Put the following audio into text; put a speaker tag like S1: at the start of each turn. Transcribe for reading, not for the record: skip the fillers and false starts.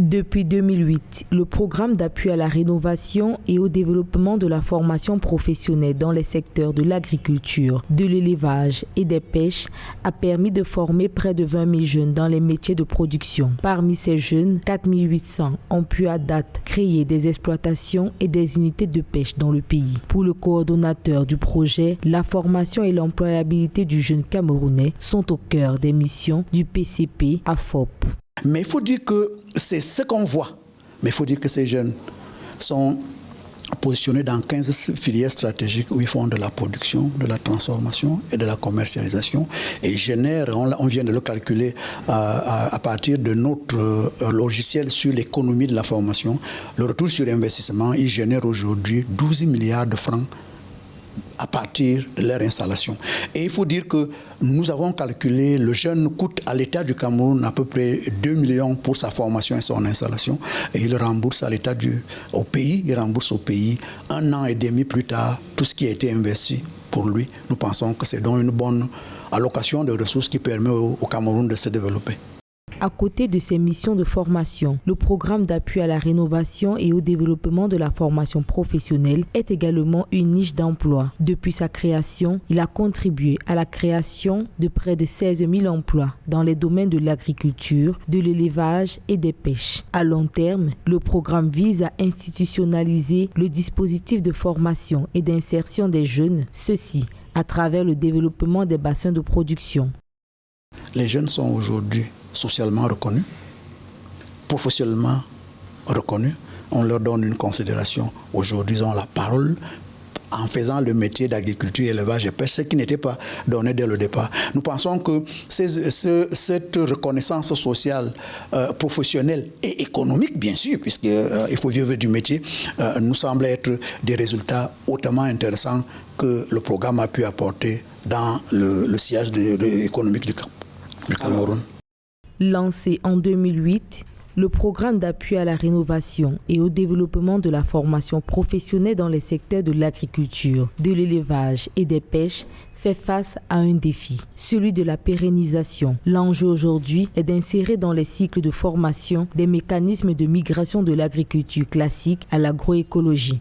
S1: Depuis 2008, le programme d'appui à la rénovation et au développement de la formation professionnelle dans les secteurs de l'agriculture, de l'élevage et des pêches a permis de former près de 20 000 jeunes dans les métiers de production. Parmi ces jeunes, 4 800 ont pu à date créer des exploitations et des unités de pêche dans le pays. Pour le coordonnateur du projet, la formation et l'employabilité du jeune Camerounais sont au cœur des missions du PCP AFOP.
S2: Mais il faut dire que c'est ce qu'on voit. Mais il faut dire que ces jeunes sont positionnés dans 15 filières stratégiques où ils font de la production, de la transformation et de la commercialisation et génèrent, on vient de le calculer à partir de notre logiciel sur l'économie de la formation, le retour sur investissement, ils génèrent aujourd'hui 12 milliards de francs à partir de leur installation. Et il faut dire que nous avons calculé, le jeune coûte à l'État du Cameroun à peu près 2 millions pour sa formation et son installation. Et il rembourse au pays 1 an et demi plus tard tout ce qui a été investi pour lui. Nous pensons que c'est donc une bonne allocation de ressources qui permet au Cameroun de se développer.
S1: À côté de ces missions de formation, le programme d'appui à la rénovation et au développement de la formation professionnelle est également une niche d'emploi. Depuis sa création, il a contribué à la création de près de 16 000 emplois dans les domaines de l'agriculture, de l'élevage et des pêches. À long terme, le programme vise à institutionnaliser le dispositif de formation et d'insertion des jeunes, ceci à travers le développement des bassins de production.
S2: Les jeunes sont aujourd'hui socialement reconnus, professionnellement reconnus. On leur donne une considération. Aujourd'hui, ils ont la parole en faisant le métier d'agriculture, élevage et pêche, ce qui n'était pas donné dès le départ. Nous pensons que cette reconnaissance sociale, professionnelle et économique, bien sûr, puisqu'il faut vivre du métier, nous semble être des résultats hautement intéressants que le programme a pu apporter dans le sillage économique du Cameroun.
S1: Lancé en 2008, le programme d'appui à la rénovation et au développement de la formation professionnelle dans les secteurs de l'agriculture, de l'élevage et des pêches fait face à un défi, celui de la pérennisation. L'enjeu aujourd'hui est d'insérer dans les cycles de formation des mécanismes de migration de l'agriculture classique à l'agroécologie.